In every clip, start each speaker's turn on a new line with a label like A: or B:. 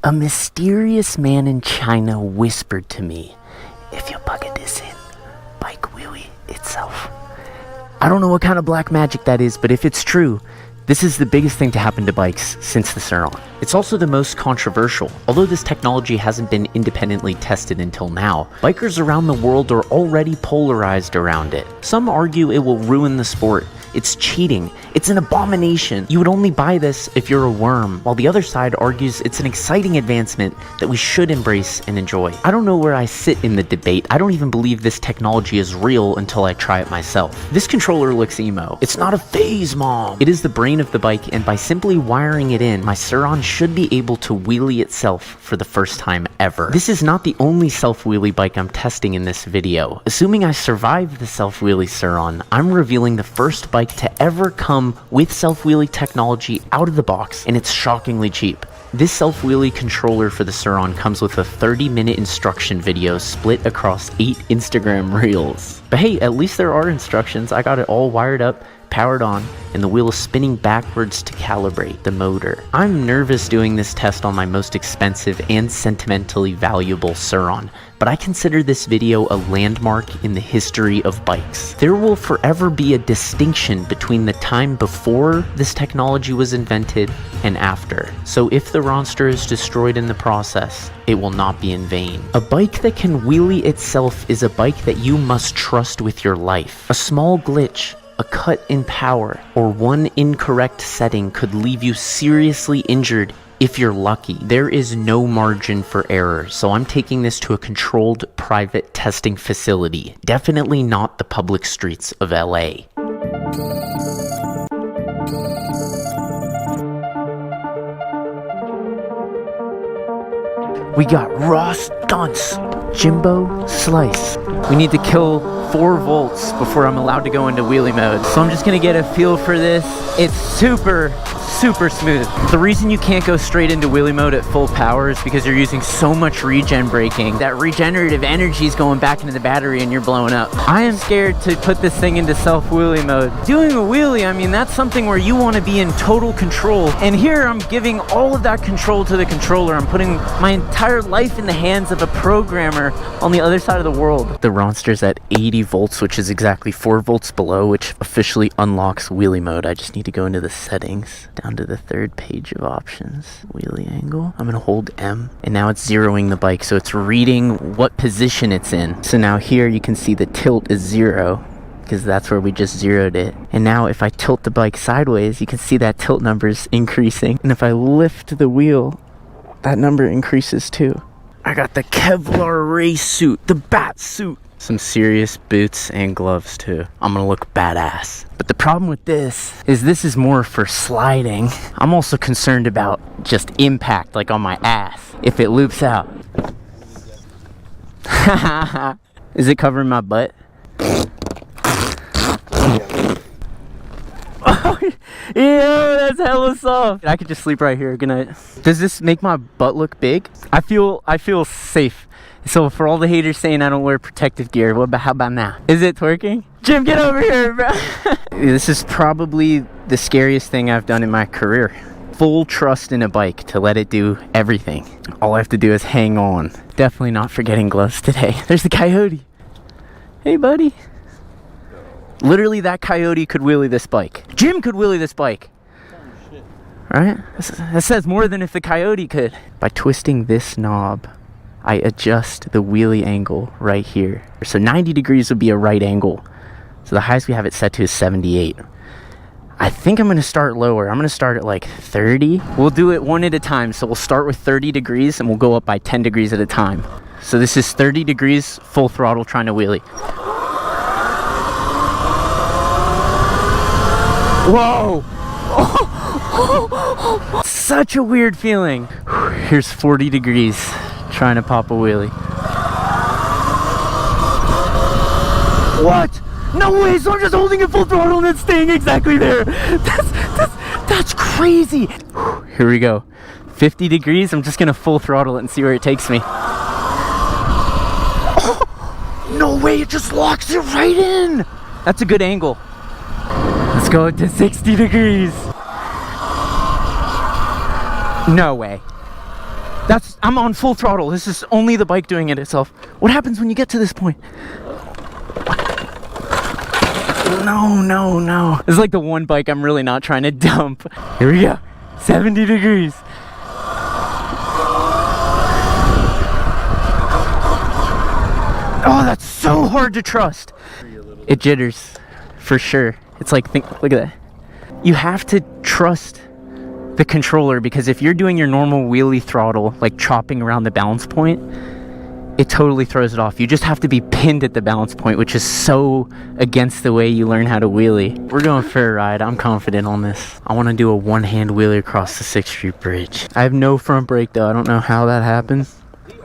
A: A mysterious man in China whispered to me, "If you bucket this in, bike wheelie itself." I don't know what kind of black magic that is, but if it's true, this is the biggest thing to happen to bikes since the Sur Ronster. It's also the most controversial. Although this technology hasn't been independently tested until now, bikers around the world are already polarized around it. Some argue it will ruin the sport. It's cheating. It's an abomination. You would only buy this if you're a worm, while the other side argues it's an exciting advancement that we should embrace and enjoy. I don't know where I sit in the debate. I don't even believe this technology is real until I try it myself. This controller looks emo. It's not a phase, Mom. It is the brain of the bike, and by simply wiring it in, my Sur Ronster should be able to wheelie itself for the first time ever. This is not the only self-wheelie bike I'm testing in this video. Assuming I survive the self-wheelie Sur Ronster, I'm revealing the first bike to ever come with self-wheelie technology out of the box, and it's shockingly cheap. This self-wheelie controller for the Sur Ronster comes with a 30-minute instruction video split across 8 Instagram reels. But hey, at least there are instructions. I got it all wired up, powered on, and the wheel is spinning backwards to calibrate the motor. I'm nervous doing this test on my most expensive and sentimentally valuable Sur Ronster, but I consider this video a landmark in the history of bikes. There will forever be a distinction between the time before this technology was invented and after. So if the Ronster is destroyed in the process, it will not be in vain. A bike that can wheelie itself is a bike that you must trust with your life. A small glitch, a cut in power, or one incorrect setting could leave you seriously injured if you're lucky. There is no margin for error, so I'm taking this to a controlled private testing facility. Definitely not the public streets of LA. We got raw stunts, Jimbo Slice. We need to kill 4 volts before I'm allowed to go into wheelie mode. So I'm just gonna get a feel for this. It's super smooth. The reason you can't go straight into wheelie mode at full power is because you're using so much regen braking. That regenerative energy is going back into the battery and you're blowing up. I am scared to put this thing into self-wheelie mode. Doing a wheelie, I mean, that's something where you want to be in total control. And here I'm giving all of that control to the controller. I'm putting my entire life in the hands of a programmer on the other side of the world. The Ronster's at 80 volts, which is exactly 4 volts below, which officially unlocks wheelie mode. I just need to go into the settings, down to the 3rd page of options, wheelie angle. I'm gonna hold M, and now it's zeroing the bike, so it's reading what position it's in. So now here you can see the tilt is 0, because that's where we just zeroed it. And now if I tilt the bike sideways, you can see that tilt number is increasing. And if I lift the wheel, that number increases too. I got the Kevlar race suit, the bat suit. Some serious boots and gloves too. I'm gonna look badass. But the problem with this is more for sliding. I'm also concerned about just impact, like on my ass, if it loops out. Is it covering my butt? Oh, yeah, that's hella soft. I could just sleep right here. Good night. Does this make my butt look big? I feel safe. So for all the haters saying I don't wear protective gear, how about now? Is it twerking? Jim, get over here, bro. This is probably the scariest thing I've done in my career. Full trust in a bike to let it do everything. All I have to do is hang on. Definitely not forgetting gloves today. There's the coyote. Hey, buddy. Literally, that coyote could wheelie this bike. Jim could wheelie this bike. Right? That says more than if the coyote could. By twisting this knob, I adjust the wheelie angle right here. So 90 degrees would be a right angle. So the highest we have it set to is 78. I think I'm gonna start lower. I'm gonna start at like 30. We'll do it one at a time. So we'll start with 30 degrees and we'll go up by 10 degrees at a time. So this is 30 degrees, full throttle, trying to wheelie. Whoa! Oh. Such a weird feeling. Here's 40 degrees. Trying to pop a wheelie. What? No way, so I'm just holding it full throttle and it's staying exactly there. That's crazy. Here we go. 50 degrees, I'm just gonna full throttle it and see where it takes me. Oh, no way, it just locks it right in. That's a good angle. Let's go to 60 degrees. No way. I'm on full throttle. This is only the bike doing it itself. What happens when you get to this point? No. This is like the one bike I'm really not trying to dump. Here we go. 70 degrees. Oh, that's so hard to trust. It jitters, for sure. It's like, look at that. You have to trust the controller, because if you're doing your normal wheelie throttle, like chopping around the balance point, it totally throws it off. You just have to be pinned at the balance point, which is so against the way you learn how to wheelie. We're going for a ride. I'm confident on this. I want to do a one-hand wheelie across the 6th Street Bridge. I have no front brake though. I don't know how that happens.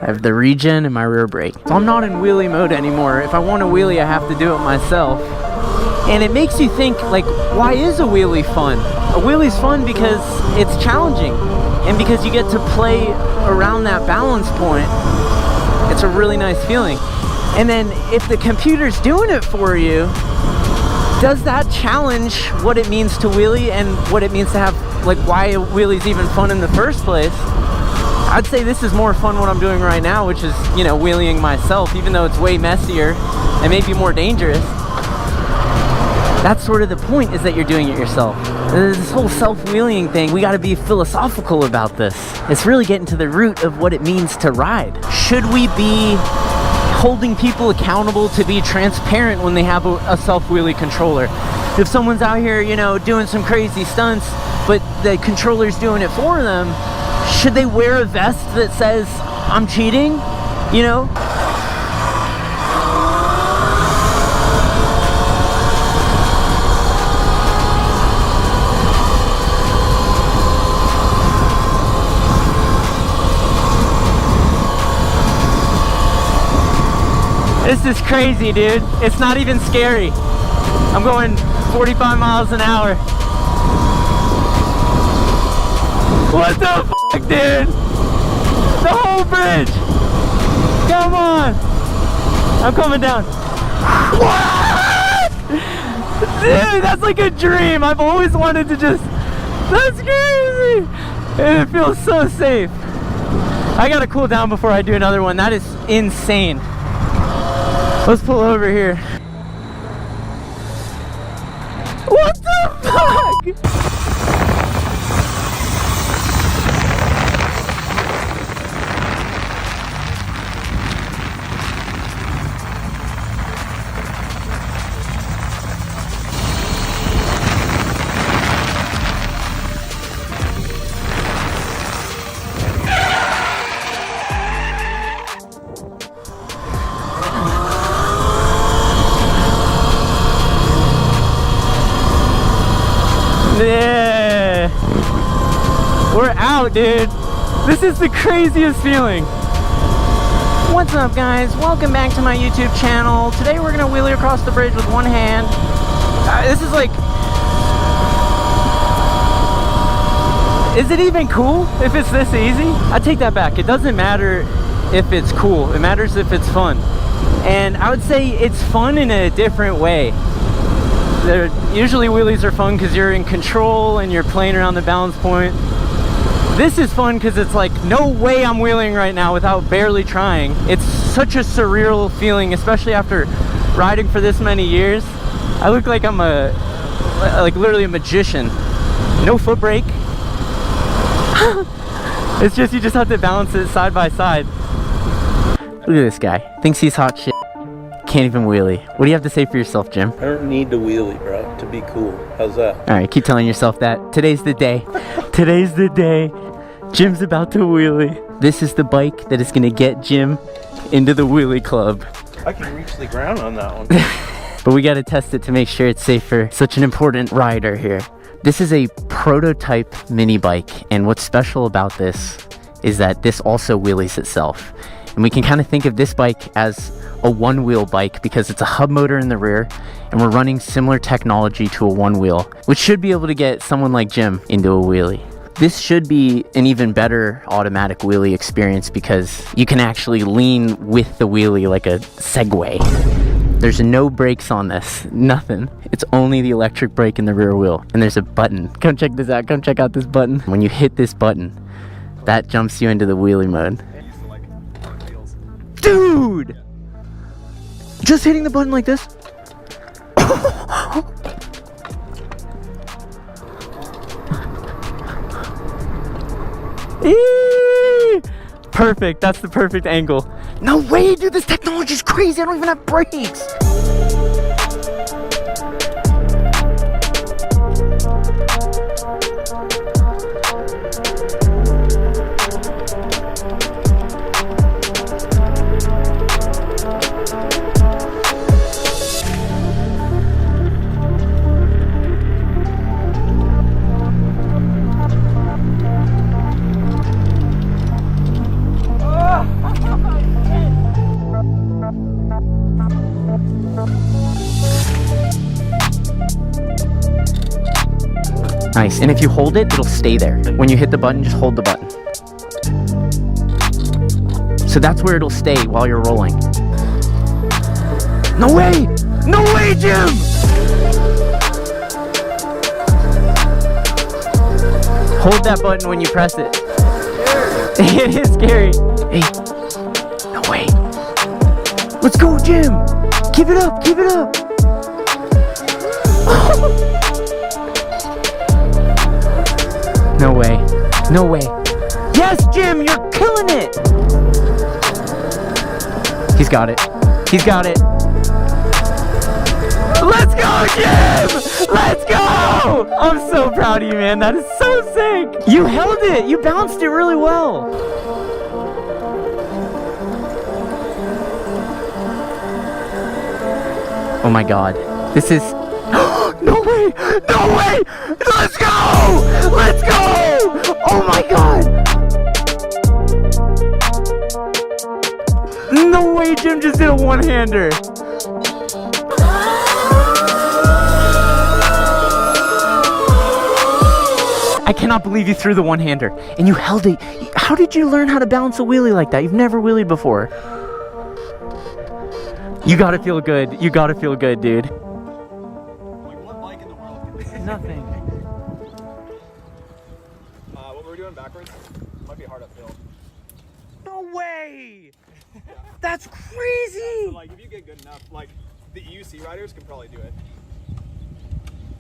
A: I have the regen and my rear brake. So I'm not in wheelie mode anymore. If I want a wheelie, I have to do it myself. And it makes you think, like, why is a wheelie fun? A wheelie's fun because it's challenging, and because you get to play around that balance point. It's a really nice feeling. And then if the computer's doing it for you, does that challenge what it means to wheelie and what it means to have, like, why a wheelie's even fun in the first place? I'd say this is more fun what I'm doing right now, which is, you know, wheeling myself, even though it's way messier and maybe more dangerous. That's sort of the point, is that you're doing it yourself. This whole self-wheeling thing, we gotta be philosophical about this. It's really getting to the root of what it means to ride. Should we be holding people accountable to be transparent when they have a self-wheelie controller? If someone's out here, you know, doing some crazy stunts, but the controller's doing it for them, should they wear a vest that says, I'm cheating? You know? This is crazy, dude. It's not even scary. I'm going 45 miles an hour. What the fuck, dude? The whole bridge. Come on. I'm coming down. What? Dude, that's like a dream. I've always wanted to just... That's crazy. And it feels so safe. I gotta cool down before I do another one. That is insane. Let's pull over here. What the fuck? Yeah, we're out, dude. This is the craziest feeling. What's up, guys? Welcome back to my YouTube channel. Today we're gonna wheelie across the bridge with one hand. This is like, is it even cool if it's this easy? I take that back. It doesn't matter if it's cool. It matters if it's fun. And I would say it's fun in a different way. Usually wheelies are fun because you're in control and you're playing around the balance point. This is fun because it's like, no way I'm wheeling right now without barely trying. It's such a surreal feeling, especially after riding for this many years. I look like I'm literally a magician. No foot brake. It's just, you just have to balance it side by side. Look at this guy. Thinks he's hot shit. Can't even wheelie. What do you have to say for yourself, Jim?
B: I don't need to wheelie, bro, to be cool. How's that?
A: All right, keep telling yourself that. Today's the day. Today's the day. Jim's about to wheelie. This is the bike that is gonna get Jim into the wheelie club.
B: I can reach the ground on that one.
A: But we gotta test it to make sure it's safe for such an important rider here. This is a prototype mini bike, and what's special about this is that this also wheelies itself. And we can kind of think of this bike as a one-wheel bike because it's a hub motor in the rear, and we're running similar technology to a one-wheel, which should be able to get someone like Jim into a wheelie. This should be an even better automatic wheelie experience because you can actually lean with the wheelie like a Segway. There's no brakes on this, nothing. It's only the electric brake in the rear wheel, and there's a button. Come check this out, come check out this button. When you hit this button, That jumps you into the wheelie mode.
C: I used to like hard wheels.
A: Dude! Just hitting the button like this. Eee! Perfect. That's the perfect angle. No way, dude. This technology is crazy. I don't even have brakes. Nice, and if you hold it, it'll stay there. When you hit the button, just hold the button. So that's where it'll stay while you're rolling. No way! No way, Jim! Hold that button when you press it. It is scary. Hey, no way. Let's go, Jim! Keep it up, keep it up! No way. No way. Yes, Jim, you're killing it! He's got it. He's got it. Let's go, Jim! Let's go! I'm so proud of you, man. That is so sick. You held it. You bounced it really well. Oh my God. This is... No way! No way! Let's go! Let's go! Oh my God! No way, Jim just did a one-hander. I cannot believe you threw the one-hander and you held it. How did you learn how to balance a wheelie like that? You've never wheelied before. You gotta feel good. You gotta feel good, dude.
C: Like, what bike in the world can do
A: Nothing.
C: What were we doing backwards? Might be hard uphill.
A: No way!
C: Yeah.
A: That's crazy!
C: So, like, if you get good enough, like, the EUC riders can probably do it.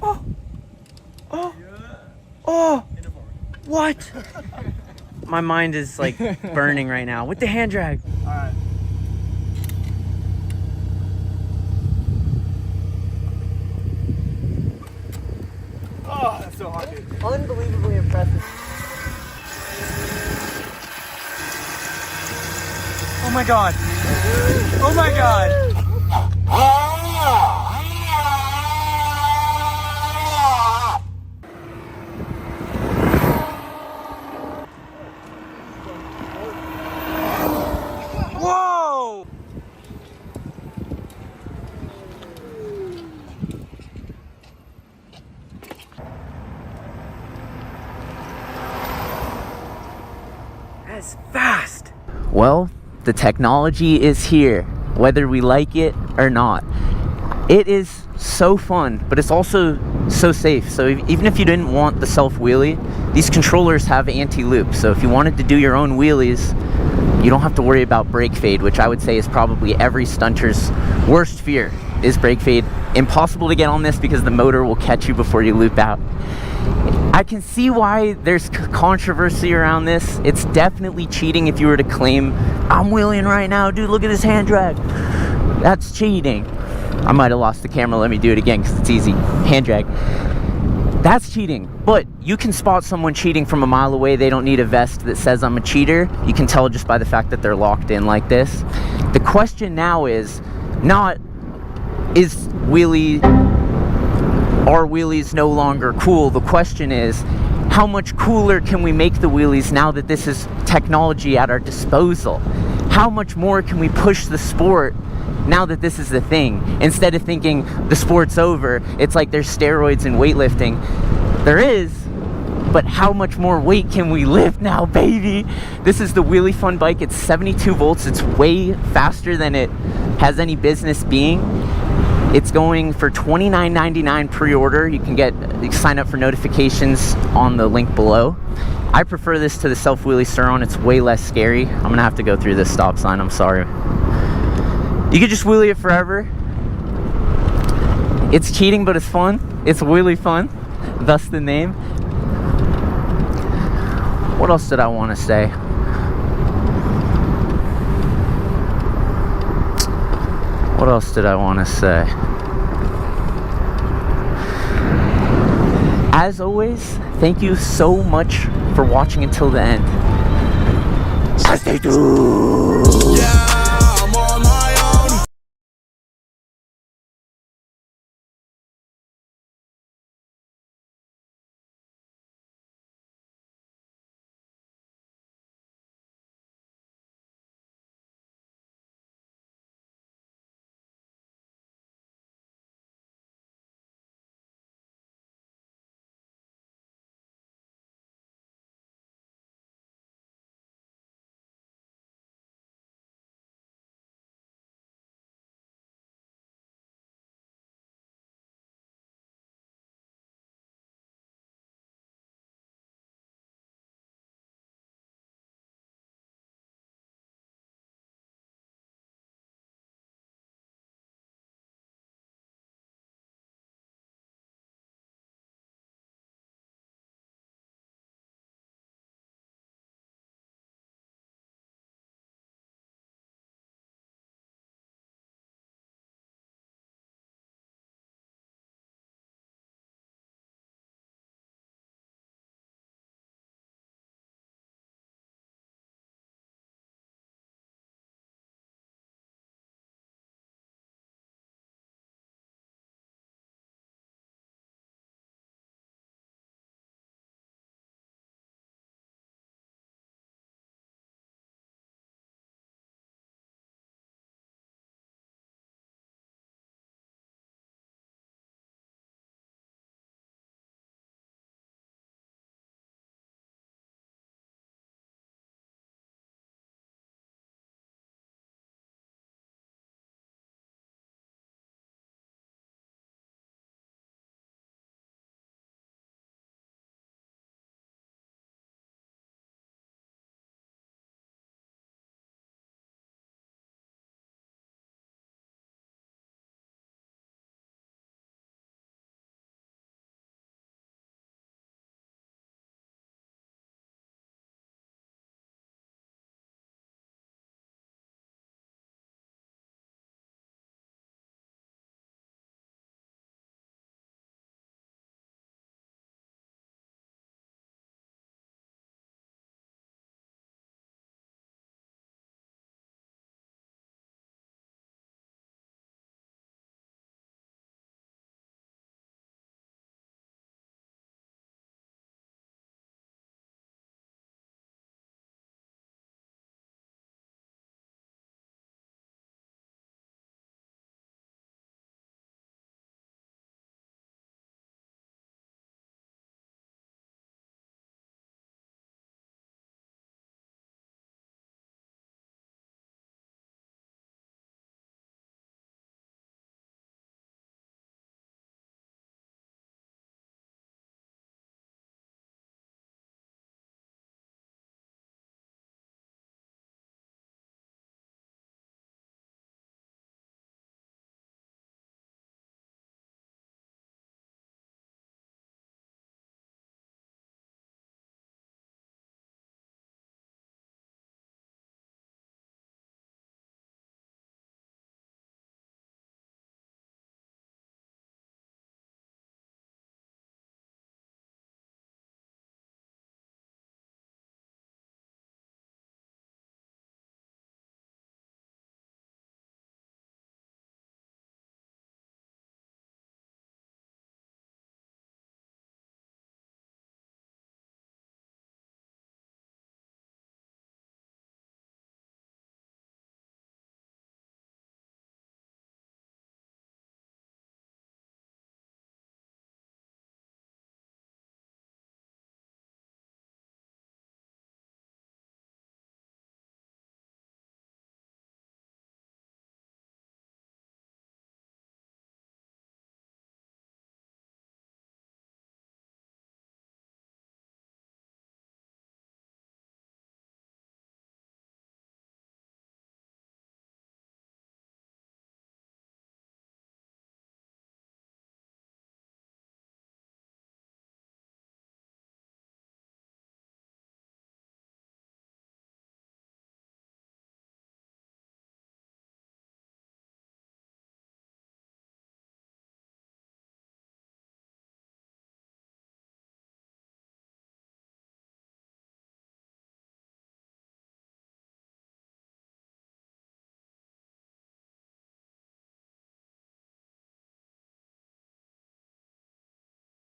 A: Oh! Oh! Oh!
C: Into forward.
A: What? My mind is like burning right now with the hand drag.
C: Alright. Oh, that's so hard, dude.
A: Unbelievably impressive.
C: Oh my God. Oh my God.
A: Whoa! That's fast. Well, the technology is here, whether we like it or not. It is so fun, but it's also so safe. So even if you didn't want the self wheelie, these controllers have anti-loop. So if you wanted to do your own wheelies, you don't have to worry about brake fade, which I would say is probably every stunter's worst fear, is brake fade. Impossible to get on this because the motor will catch you before you loop out. I can see why there's controversy around this. It's definitely cheating if you were to claim, I'm wheeling right now, dude, look at this hand drag. That's cheating. I might have lost the camera, let me do it again because it's easy. Hand drag. That's cheating, but you can spot someone cheating from a mile away. They don't need a vest that says I'm a cheater. You can tell just by the fact that they're locked in like this. The question now is not, are wheelies no longer cool? The question is, how much cooler can we make the wheelies now that this is technology at our disposal? How much more can we push the sport now that this is the thing? Instead of thinking the sport's over, it's like there's steroids in weightlifting. There is, but how much more weight can we lift now, baby? This is the Wheelie Fun bike. It's 72 volts. It's way faster than it has any business being. It's going for $29.99 pre-order. You can sign up for notifications on the link below. I prefer this to the self-wheelie Sur Ronster. It's way less scary. I'm gonna have to go through this stop sign, I'm sorry. You could just wheelie it forever. It's cheating, but it's fun. It's wheelie fun, thus the name. What else did I want to say? What else did I want to say? As always, thank you so much for watching until the end. Stay tuned.